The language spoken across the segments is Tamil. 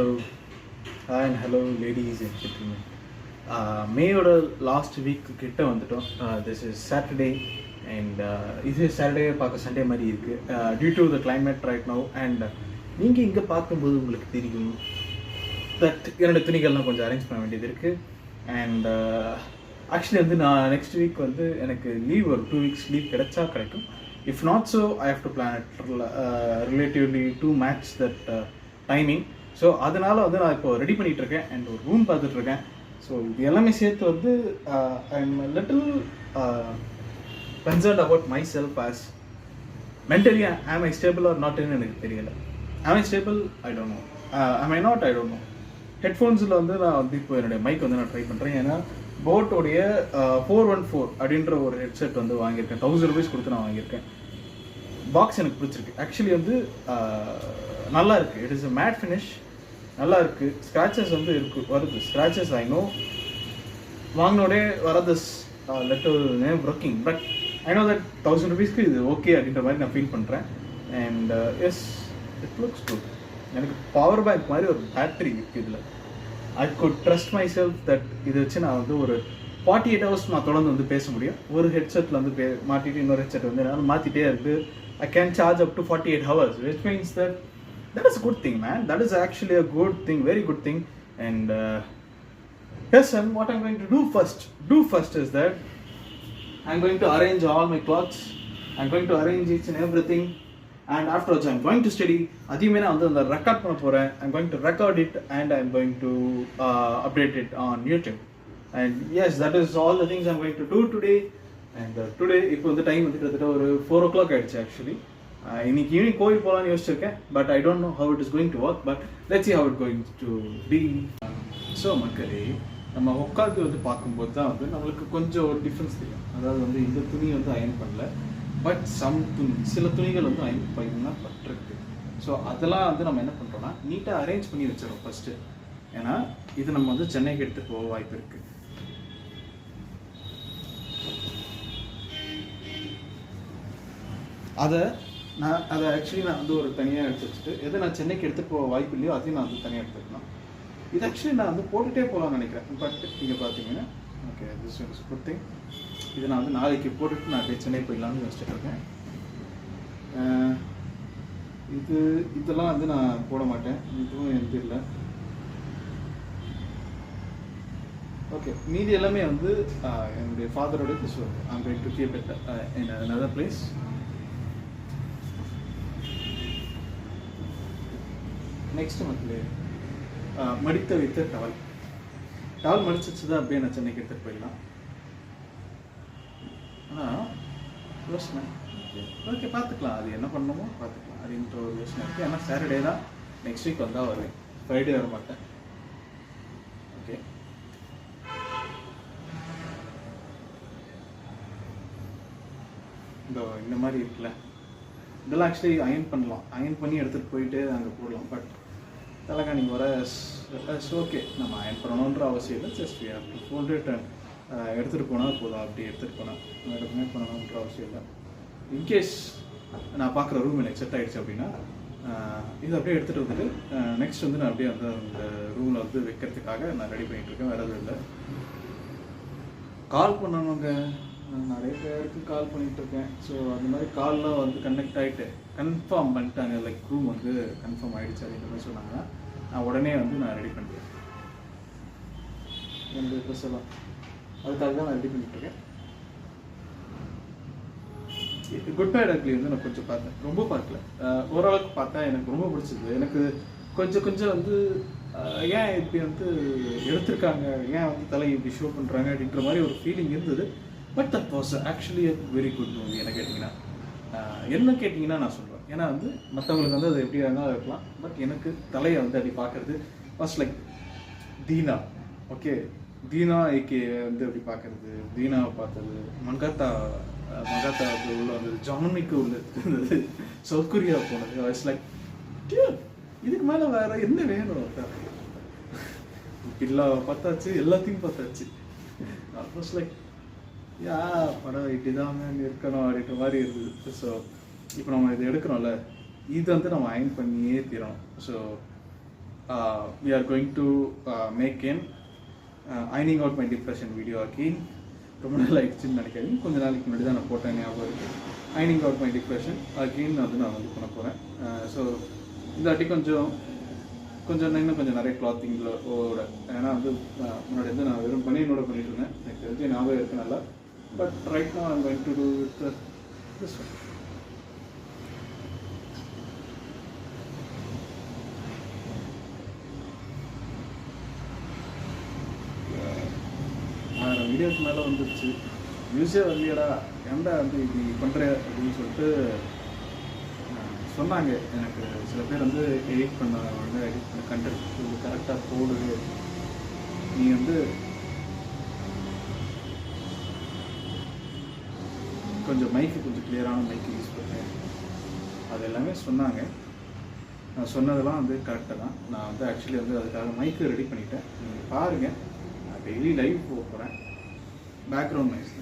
Hello, hi and hello ladies and gentlemen. மேயோட லாஸ்ட் வீக் கிட்ட வந்துட்டோம். திஸ் இஸ் சாட்டர்டே அண்ட் இது சாட்டர்டே பார்க்க சண்டே மாதிரி இருக்குது due to the climate right now. And நீங்கள் இங்கே பார்க்கும்போது உங்களுக்கு தெரியும் தட் என்னோட துணிகள்லாம் கொஞ்சம் அரேஞ்ச் பண்ண வேண்டியது இருக்குது. அண்ட் ஆக்சுவலி வந்து நான் நெக்ஸ்ட் வீக் வந்து எனக்கு லீவ் ஒரு 2 weeks லீவ் கிடைச்சா கிடைக்கும். If not so I have to plan it relatively to match that timing. So அதனால் வந்து நான் இப்போ ரெடி பண்ணிகிட்ருக்கேன் அண்ட் ஒரு ரூம் பார்த்துட்ருக்கேன். ஸோ இது எல்லாமே சேர்த்து வந்து I am little concerned about my self as mentally am I stable or நாட்னு எனக்கு தெரியலை. Am I stable I don't know, am I not I don't know. ஹெட்ஃபோன்ஸில் வந்து நான் வந்து இப்போ என்னுடைய மைக் வந்து நான் ட்ரை பண்ணுறேன். ஏன்னா போட்டோடைய 414 அப்படின்ற ஒரு ஹெட்செட் வந்து வாங்கியிருக்கேன். 1000 rupees கொடுத்து நான் வாங்கியிருக்கேன். பாக்ஸ் எனக்கு பிடிச்சிருக்கு. ஆக்சுவலி வந்து நல்லா இருக்குது. It is a matte finish, நல்லா இருக்குது. ஸ்க்ராச்சஸ் வந்து வருது. ஸ்க்ராச்சஸ் ஐ நோ வாங்கினோடே வரது letter name working. But I know that 1000 rupeesக்கு இது ஓகே அப்படின்ற மாதிரி நான் ஃபீல் பண்ணுறேன். And S it looks good. எனக்கு பவர் பேங்க் மாதிரி ஒரு பேட்ரி இருக்குது இதில். I could trust my self that இதை வச்சு நான் வந்து ஒரு 48 hours நான் தொடர்ந்து வந்து பேச முடியும். ஒரு ஹெட்செட்டில் வந்து மாட்டிட்டு இன்னொரு ஹெட்செட் வந்து என்னால் மாற்றிட்டே இருக்குது. I can charge up to 48 hours, which means that is a good thing, man. That is actually a good thing, very good thing. And yes, and what I'm going to do first is that I'm going to arrange all my clothes. I'm going to arrange each and everything. And afterwards, I'm going to study. Adiyume na vandu andha record panna poren. I'm going to record it and I'm going to update it on YouTube. And yes, that is all the things I'm going to do today. And today இப்போ வந்து டைம் வந்து கிட்டத்தட்ட ஒரு 4 o'clock ஆகிடுச்சு. ஆக்சுவலி இன்னைக்கு ஈவினிங் கோயில் போகலான்னு யோசிச்சிருக்கேன். But I don't know how it is going to work. But let's see how it going to be. So மக்களே, நம்ம உட்காந்து வந்து பார்க்கும்போது தான் வந்து நம்மளுக்கு கொஞ்சம் ஒரு டிஃப்ரென்ஸ் தெரியும். அதாவது வந்து இந்த துணி வந்து அயன் பண்ணல, பட் சில துணிகள் வந்து அயன் பண்ணால் பட்டிருக்கு. ஸோ அதெல்லாம் வந்து நம்ம என்ன பண்ணுறோம்னா நீட்டாக அரேஞ்ச் பண்ணி வச்சிடறோம் ஃபஸ்ட்டு. ஏன்னா இது நம்ம வந்து சென்னைக்கு எடுத்து போக வாய்ப்பு இருக்குது. அதை ஆக்சுவலி நான் வந்து ஒரு தனியாக எடுத்து வச்சுட்டு எதை நான் சென்னைக்கு எடுத்துகிட்டு போக வாய்ப்பு இல்லையோ அதையும் நான் வந்து தனியாக எடுத்துக்கலாம். இது ஆக்சுவலி நான் வந்து போட்டுகிட்டே போகலான்னு நினைக்கிறேன். பட் இங்கே பார்த்தீங்கன்னா okay, this is good thing. இதை நான் வந்து நாளைக்கு போட்டுட்டு நான் அப்படியே சென்னை போயிடலான்னு யோசிச்சுட்டு இருக்கேன். இதெல்லாம் வந்து நான் போட மாட்டேன். இதுவும் எனக்கு இல்லை. ஓகே, மீதி எல்லாமே வந்து என்னுடைய ஃபாதரோட this I'm going to keep it in another place. Next மக்களே, மடித்த வைத்த டவல் மடிச்சிச்சு தான் அப்படியே நான் சென்னைக்கு எடுத்துகிட்டு போயிடலாம். ஆனால் யோசனை ஓகே பார்த்துக்கலாம், அது என்ன பண்ணணுமோ பார்த்துக்கலாம் அப்படின்ற ஒரு யோசனை இருக்குது. ஏன்னா சாட்டர்டே தான் நெக்ஸ்ட் வீக் வந்தால் வருவேன், ஃப்ரைடே வர மாட்டேன். ஓகே, இந்த மாதிரி இருக்குல்ல, இதெல்லாம் ஆக்சுவலி அயன் பண்ணலாம். அயன் பண்ணி எடுத்துகிட்டு போயிட்டு அங்கே போடலாம். பட் தலைகாணி வர ஓகே, நம்ம அயன் பண்ணணுன்ற அவசியம் இல்லை. Just we have to fold it and எடுத்துகிட்டு போனால் போதும். அப்படி எடுத்துகிட்டு போனால் எதுவுமே பண்ணணுன்ற அவசியம் இல்லை. இன்கேஸ் நான் பார்க்குற ரூம் எனக்கு செட் ஆகிடுச்சு அப்படின்னா இது அப்படியே எடுத்துகிட்டு வந்துட்டு நெக்ஸ்ட் வந்து நான் அப்படியே வந்து அந்த ரூமில் வந்து வைக்கிறதுக்காக நான் ரெடி பண்ணிகிட்ருக்கேன். வேறு எதுவும் இல்லை. கால் பண்ணணுங்க, நிறைய பேருக்கு கால் பண்ணிகிட்ருக்கேன். ஸோ அந்த மாதிரி கால்லாம் வந்து கனெக்ட் ஆகிட்டு கன்ஃபார்ம் பண்ணிட்டாங்க, லைக் ரூம் வந்து கன்ஃபார்ம் ஆகிடுச்சு அப்படின்ற மாதிரி சொன்னாங்கன்னா நான் உடனே வந்து நான் ரெடி பண்ணுறேன் என்னுடைய ட்ரெஸ் எல்லாம். அதுக்காக தான் நான் ரெடி பண்ணிகிட்ருக்கேன். குட் பை டாக்லி வந்து நான் கொஞ்சம் பார்த்தேன், ரொம்ப பார்க்கல, ஓரளவுக்கு பார்த்தேன். எனக்கு ரொம்ப பிடிச்சது. எனக்கு கொஞ்சம் வந்து ஏன் இப்படி வந்து எடுத்திருக்காங்க, ஏன் வந்து தலை இப்படி ஷோ பண்ணுறாங்க அப்படின்ற மாதிரி ஒரு ஃபீலிங் இருந்தது. But that was actually a very good movie. என்ன கேட்டிங்கன்னா நான் சொல்கிறேன். ஏன்னா வந்து மற்றவங்களுக்கு வந்து அது எப்படி இருந்தாலும் இருக்கலாம். பட் எனக்கு தலையை வந்து அப்படி பார்க்குறது first like Dheena. Okay, Dheena AK வந்து அப்படி பார்க்குறது, தீனாவை பார்த்தது, மங்காத்தா வந்து உள்ள வந்தது, ஜான்விக்கு உள்ள இருந்தது, சவுத் கொரியா போனது. இட்ஸ் லைக் இதுக்கு மேலே வேறு என்ன வேணும்? பில்லாவை பார்த்தாச்சு, எல்லாத்தையும் பார்த்தாச்சு. ஆல்மோஸ்ட் லைக் படம் இப்படிதான் இருக்கணும் அப்படின்ற மாதிரி இருந்தது. ஸோ இப்போ நம்ம இதை எடுக்கிறோம்ல, இது வந்து நம்ம அயன் பண்ணியே தீரணும். So we are going to make an ironing out my depression video again. ரொம்ப நாள் ஆயிடுச்சுன்னு நினைக்கிறேன், கொஞ்சம் நாளைக்கு முன்னாடி தான் நான் போட்டேன், ஞாபகம் இருக்குது. ஐனிங் அவுட் மை டிப்ரெஷன் அகெயின் அது நான் வந்து பண்ண போகிறேன். ஸோ இந்த வாட்டி கொஞ்சம் இன்னும் கொஞ்சம் நிறைய கிளாத்திங்கில் ஓட, ஏன்னா வந்து முன்னாடி வந்து நான் வெறும் பனியனோட பண்ணிட்டு இருந்தேன், எனக்கு தெரிஞ்சு ஞாபகம் இருக்குது நல்லா. But right now I am going to do with this one. வீடியோக்கு மேலே வந்துருச்சு, வியூஸே வரலையடா, ஏன்டா வந்து இப்படி பண்ணுற அப்படின்னு சொல்லிட்டு சொன்னாங்க. எனக்கு சில பேர் வந்து எடிட் பண்ண கண்டென்ட் கரெக்டாக போடு, நீ வந்து கொஞ்சம் மைக்கு கொஞ்சம் கிளியரான மைக்கு யூஸ் பண்ணு, அது எல்லாமே சொன்னாங்க. நான் சொன்னதெல்லாம் வந்து கரெக்டாக தான். நான் வந்து ஆக்சுவலி வந்து அதுக்காக மைக்கு ரெடி பண்ணிட்டேன். நீங்கள் பாருங்கள், நான் டெய்லி லைவ் போக போகிறேன். பேக்ரவுண்ட் நாய்ஸ்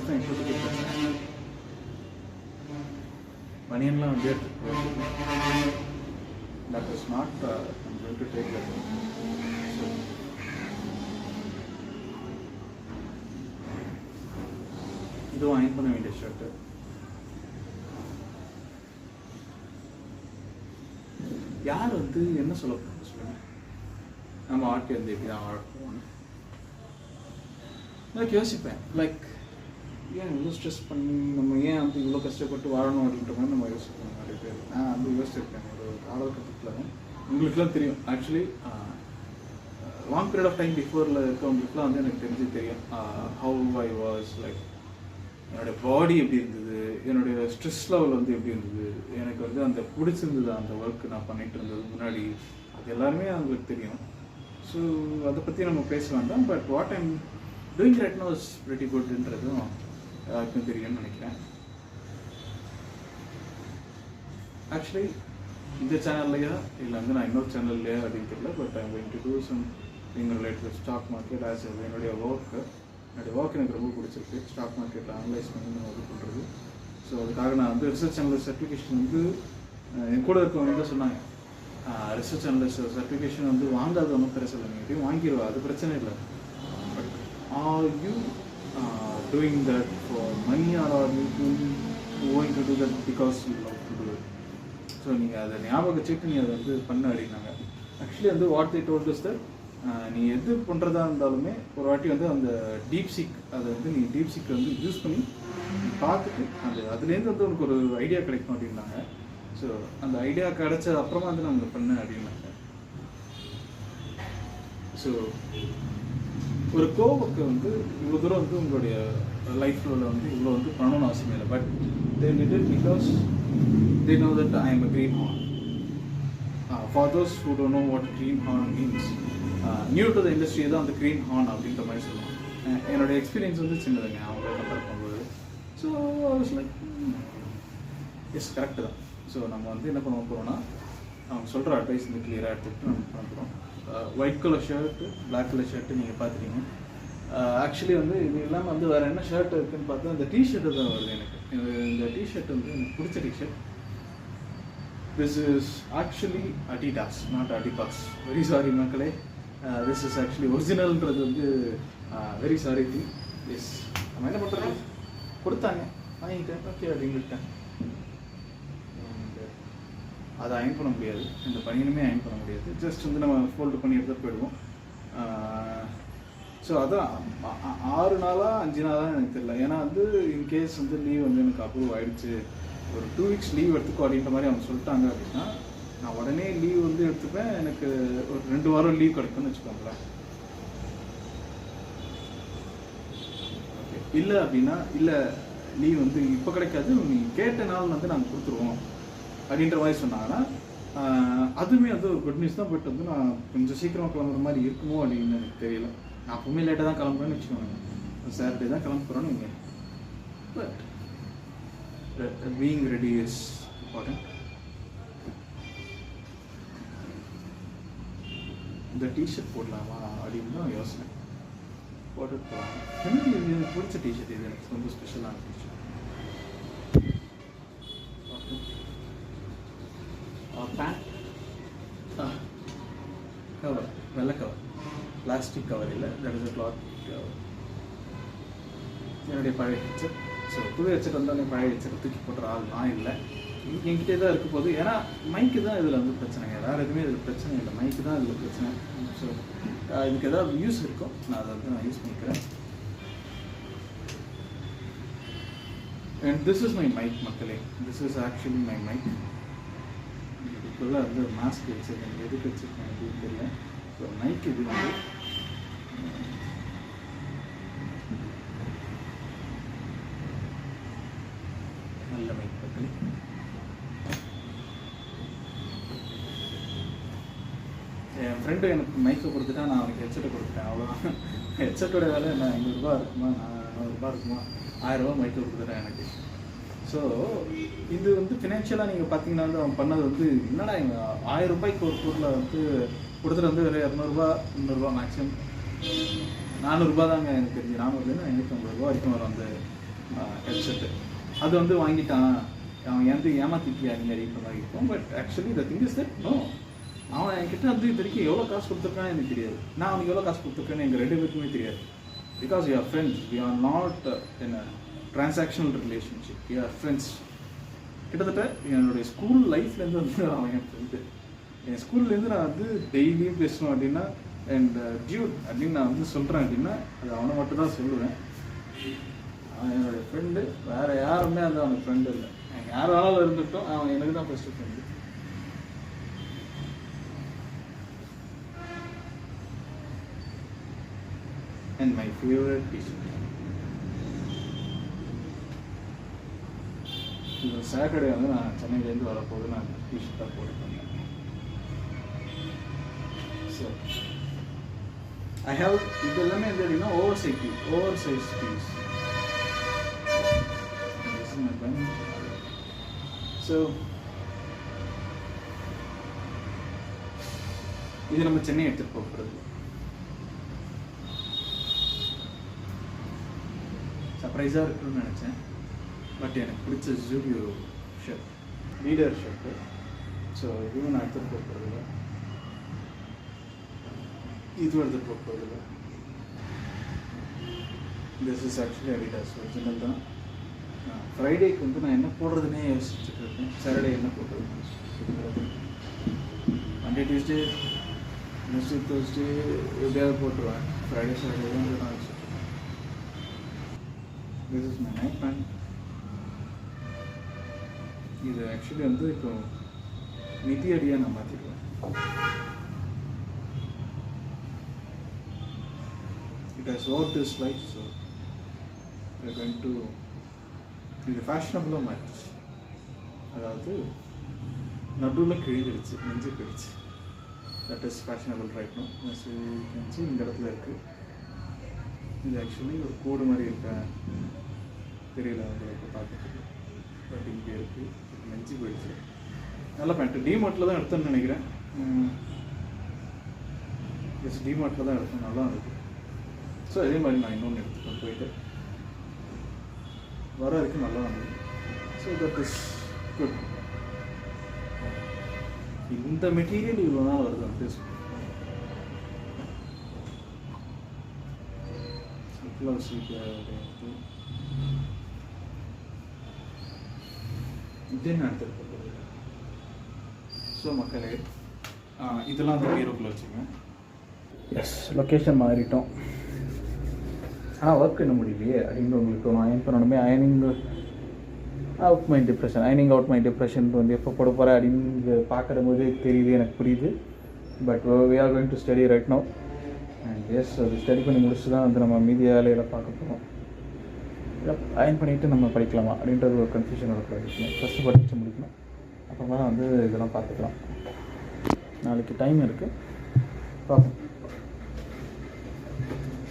தான் இப்போதைக்கு பிரச்சனை. பனியன்லாம் வந்து that is not going to take that. இதுவும் அயன் பண்ண வேண்டிய ஷர்ட்டு. யார் வந்து என்ன சொல்ல போகிறாங்க சொல்லுங்கள், நம்ம வாழ்க்கை வந்து எப்படி தான் வாழப்போம். எனக்கு யோசிப்பேன், லைக் ஏன் இவ்வளோ ஸ்ட்ரெஸ் பண்ணி நம்ம ஏன் வந்து இவ்வளோ கஷ்டப்பட்டு வாழணும் அப்படின்ற மாதிரி நம்ம யோசிப்போம் நிறைய பேர். நான் வந்து யோசிச்சிருக்கேன் ஒரு காலகட்டத்தில். உங்களுக்குலாம் தெரியும் actually, long period of time பிஃபோரில் இருக்கவங்களுக்குலாம் வந்து எனக்கு தெரிஞ்சு தெரியும் ஹவு ஐ வாஸ், லைக் என்னுடைய பாடி எப்படி இருந்தது, என்னுடைய ஸ்ட்ரெஸ் லெவல் வந்து எப்படி இருந்தது, எனக்கு வந்து அந்த பிடிச்சிருந்தது அந்த ஒர்க் நான் பண்ணிகிட்டு இருந்தது முன்னாடி, அது எல்லாருமே அவங்களுக்கு தெரியும். ஸோ அதை பற்றி நம்ம பேச வேண்டாம். But what I'm doing right now is pretty குட்ன்றதும் எல்லாருக்கும் தெரியும்னு நினைக்கிறேன். ஆக்சுவலி இந்த சேனல்லையா இல்லை வந்து நான் இன்னொரு சேனல்லையா அப்படின்னு தெரியல. But I'm going to do something related stock market as என்னுடைய ஒர்க் எனக்கு ரொம்ப பிடிச்சிருக்கு. ஸ்டாக் மார்க்கெட்டில் அனலைஸ் பண்ணி நம்ம இது பண்ணுறது. ஸோ அதுக்காக நான் வந்து ரிசர்ச் அனலிஸ்ட் சர்டிஃபிகேஷன் வந்து என் கூட இருக்கவங்க தான் சொன்னாங்க, ரிசர்ச் அனலிஸ்ட் சர்டிஃபிகேஷன் வந்து வாங்காத ஒன்றும் பிரச்சனை இல்லை, எப்படியும் வாங்கிடுவா, அது பிரச்சனை இல்லை. But are you doing that for money or are you going to do that because you love to do it? So நீங்கள் அதை ஞாபகம் வச்சுட்டு நீ அதை வந்து பண்ண அப்படின்னாங்க. ஆக்சுவலி வந்து what they told is that நீ எது பண்ணுறதா இருந்தாலுமே ஒரு வாட்டி வந்து அந்த டீப் சீக், அதை வந்து நீ டீப் சீக்கை வந்து யூஸ் பண்ணி நீ பார்த்துட்டு அதுலேருந்து வந்து உனக்கு ஒரு ஐடியா கிடைக்கும் அப்படின்னாங்க. ஸோ அந்த ஐடியா கிடைச்ச அப்புறமா வந்து நான் பண்ண அப்படின்னாங்க. ஸோ ஒரு கோவுக்கு வந்து இவ்வளோ தூரம் வந்து உங்களுடைய லைஃப்பில் வந்து இவ்வளோ வந்து பண்ணணும்னு அவசியம் இல்லை. But they did it because they know that I am a green horn. For those who don't know what green horn means, new to the industry தான் அந்த green horn அப்படின்ற மாதிரி சொல்லுவாங்க. என்னோடய எக்ஸ்பீரியன்ஸ் வந்து சின்னதுங்க அவங்க கம்பேர் பண்ணும்போது. So was like S correct தான். ஸோ நம்ம வந்து என்ன பண்ண போகிறோம்னா, அவங்க சொல்கிற அட்வைஸ் வந்து கிளியராக எடுத்துக்கிட்டு நம்ம பண்ண போகிறோம். White colour shirt, black colour shirt நீங்கள் பார்த்துட்டீங்க. ஆக்சுவலி வந்து இது இல்லாமல் வந்து வேறு என்ன ஷர்ட் இருக்குதுன்னு பார்த்தா இந்த டிஷர்ட்டு தான் வருது எனக்கு. இந்த டிஷர்ட் வந்து எனக்கு பிடிச்ச T-shirt. This is actually Adidas, not Adibas. Very sorry மக்களே, திஸ் இஸ் ஆக்சுவலி ஒரிஜினல்ன்றது வந்து வெரி சாரி திங். எஸ் நம்ம என்ன பண்ணுறது, கொடுத்தாங்க வாங்கிட்டேன், ஓகே அப்படின்ட்டேன். அதை அயன் பண்ண முடியாது, இந்த பனியனுமே அயன் பண்ண முடியாது. ஜஸ்ட் வந்து நம்ம ஃபோல்டு பண்ணி எடுத்துகிட்டு போயிடுவோம். ஸோ அதான் 6 நாளாக 5 நாளாக எனக்கு தெரியல. ஏன்னா வந்து இன்கேஸ் வந்து லீவ் வந்து எனக்கு அப்ரூவ் ஆகிடுச்சு, ஒரு 2 வீக்ஸ் லீவ் எடுத்துக்கோ அப்படின்ற மாதிரி அவங்க சொல்லிட்டாங்க அப்படின்னா நான் உடனே லீவ் வந்து எடுத்துப்பேன். எனக்கு ஒரு 2 வாரம் லீவ் கிடைக்கும்னு வச்சுக்கோங்களேன். ஓகே, இல்லை அப்படின்னா இல்லை லீவ் வந்து இப்போ கிடைக்காது, நீ கேட்ட நாள் வந்து நாங்கள் கொடுத்துருவோம் அப்படின்ற மாதிரி சொன்னாங்கன்னா அதுவுமே வந்து ஒரு குட் நியூஸ் தான். பட் வந்து நான் கொஞ்சம் சீக்கிரமாக கிளம்புற மாதிரி இருக்குமோ அப்படின்னு எனக்கு தெரியல. நான் அப்பவுமே லேட்டாக தான் கிளம்புறேன்னு வச்சுக்கோங்க, சாட்டர்டே தான் கிளம்ப போகிறோன்னு நீங்கள். But being ready is important. இந்த டிஷர்ட் போடலாமா அப்படின்னு தான் யோசனை. போட்டு போகலாம். எனக்கு பிடிச்ச டிஷர்ட் இது, எனக்கு ரொம்ப ஸ்பெஷலான டிஷர்ட். பேண்ட் கவர், வெள்ளை கவர், பிளாஸ்டிக் கவர் இல்லை, that is a cloth cover. என்னுடைய பழைய ஹெட்செட். ஸோ புது ஹெட்செட் வந்தால் பழைய ஹெட்செட் தூக்கி போட்டுற ஆள் நான் இல்லை, என்கிட்டே தான் இருக்க போகுது. ஏன்னா மைக்கு தான் இதில் வந்து பிரச்சனைங்க, வேறு எதுவுமே இதில் பிரச்சனை இல்லை, மைக்கு தான் இதில் பிரச்சனை. ஸோ இதுக்கு ஏதாவது யூஸ் இருக்கும், நான் அதை வந்து நான் யூஸ் பண்ணிக்கிறேன். And this is my mic மக்களே, this is actually my mic. இதுக்குள்ளே வந்து மாஸ்க் வச்சுருக்கேன், எதுக்கு வச்சுருக்கேன் அப்படின்னு தெரியல. ஸோ மைக் இது வந்து நல்ல மைக் மக்களே. என் ஃப்ரெண்டு எனக்கு மைக்கை கொடுத்துட்டா, நான் அவனுக்கு ஹெட்செட்டை கொடுத்துட்டேன், அவ்வளோதான். ஹெட்செட்டோட வேலை என்ன, 500 இருக்குமா, 400 இருக்குமா, 1000 மைக்கை கொடுத்துட்டேன் எனக்கு. ஸோ இது வந்து ஃபினான்ஷியலாக நீங்கள் பார்த்தீங்கன்னா வந்து அவன் பண்ணது வந்து என்னடா, எங்கள் 1000 ரூபாய்க்கு ஒரு பொருளை வந்து கொடுத்துட்டு வந்து ஒரு 200 300 மேக்ஸிமம் 400 தாங்க எனக்கு தெரிஞ்சு, 400லேருந்து 550 வரைக்கும் வரும் அந்த ஹெட்செட்டு. அது வந்து வாங்கிட்டான், அவன் வந்து ஏமாத்திட்டியா நீங்கள் ரீஃபண்ட் வாங்கியிருக்கோம். But actually the thing is that no, அவன் என்கிட்ட வந்து இது வரைக்கும் எவ்வளோ காசு கொடுத்துருக்கான்னு எனக்கு தெரியாது, நான் அவனுக்கு எவ்வளோ காசு கொடுத்துருக்கேன்னு எங்கள் 2 பேருக்குமே தெரியாது. Because you are friends, we are not in a transactional relationship, you are friends. கிட்டத்தட்ட என்னுடைய ஸ்கூல் லைஃப்லேருந்து வந்து அவன் என் ஃப்ரெண்டு. என் ஸ்கூல்லேருந்து நான் வந்து டெய்லியும் பேசணும் அப்படின்னா அண்ட் டியூட் அப்படின்னு நான் வந்து சொல்கிறேன் அப்படின்னா அது அவனை மட்டும் தான் சொல்லுவேன். அவன் என்னுடைய ஃப்ரெண்டு, வேறு யாருமே அது அவனுக்கு ஃப்ரெண்டு இல்லை. யார் வேணாலும் இருந்துட்டோம், அவன் எனக்கு தான் first friend. And my favorite t-shirt. இந்த சாட்டர்டே வந்து நான் சென்னையிலேருந்து வரப்போது நான் டிஷர்ட்டாக போட்டுருந்தேன். ஸோ ஐ ஹாவ் இது எல்லாமே வந்து எப்படின்னா ஓவர் சைஸ் பீஸ். ஸோ இது நம்ம சென்னை எடுத்துகிட்டு போகிறது. சர்ப்ரைஸாக இருக்குன்னு நினச்சேன், பட் எனக்கு பிடிச்ச Zudio shirt, leader shirt. So இதுவும் நான் எடுத்துகிட்டு போகிறதில்ல, இதுவும் எடுத்துகிட்டு போகிறதில்ல. This is actually Adidas original தான். ஃப்ரைடேக்கு வந்து நான் என்ன போடுறதுன்னே யோசிச்சுட்டு இருக்கேன். சாட்டர்டே என்ன போடுறது, மண்டே டியூஸ்டே வெட்னஸ்டே தேர்ஸ்டே எப்படியாவது போட்டுருவேன். ஃப்ரைடே சாட்டர்டே தான் நான் யோசிச்சுட்டு. This is my night pant. இது ஆக்சுவலி வந்து இப்போ நிதி அடியாக நான் மாற்றிடுவேன். It has what is life. So I going to இது ஃபேஷனபுளாக மாறிடுச்சு. அதாவது நடுவில் கிழிஞ்சிடுச்சு, நெஞ்சு கிழிச்சு. That is fashionable right no. So இந்த இடத்துல இருக்குது. இது ஆக்சுவலி ஒரு கோடு மாதிரி இருக்க தெரியல உங்களுக்கு பார்த்துட்டு, பட் இங்கே இருக்குது. நெஞ்சு போயிடுச்சு. நல்ல பேண்ட்டு டிமார்ட்டில் தான் எடுத்தேன்னு நினைக்கிறேன். ஜஸ்ட் டிமார்ட்டில் தான் எடுத்தேன், நல்லா இருக்குது. ஸோ அதே மாதிரி நான் இன்னொன்று எடுத்துகிட்டு போயிட்டு வர வரைக்கும் நல்லா இருந்தது. So that is good. இந்த மெட்டீரியல் இவ்வளோ நாள் வருது வந்து இதே நான் எடுத்துகிட்டு போகிறது. ஸோ மக்களே இதெல்லாம் அந்த பீரோக்குள்ளே வச்சுக்கோங்க. எஸ், லொக்கேஷன் மாறிட்டோம். ஆனால் ஒர்க் என்ன முடியலையே அப்படின்னு உங்களுக்கு நான் அயன் பண்ணணுமே. அயனிங் அவுட் மை டிப்ரெஷன் வந்து எப்போ போட போகிறேன் அப்படின்னு பார்க்குற போது தெரியுது, எனக்கு புரியுது. But we are going to study right now. And yes, அது ஸ்டடி பண்ணி முடிச்சு தான் வந்து நம்ம மீதி வேலையில் பார்க்க போகிறோம். அயன் பண்ணிவிட்டு நம்ம படிக்கலாமா அப்படின்றது ஒரு கன்ஃபியூஷன் வரக்கூடாது. ஃபஸ்ட்டு படித்து முடிக்கணும், அப்புறமா வந்து இதெல்லாம் பார்த்துக்கலாம். நாளைக்கு டைம் இருக்குது, பார்ப்போம்.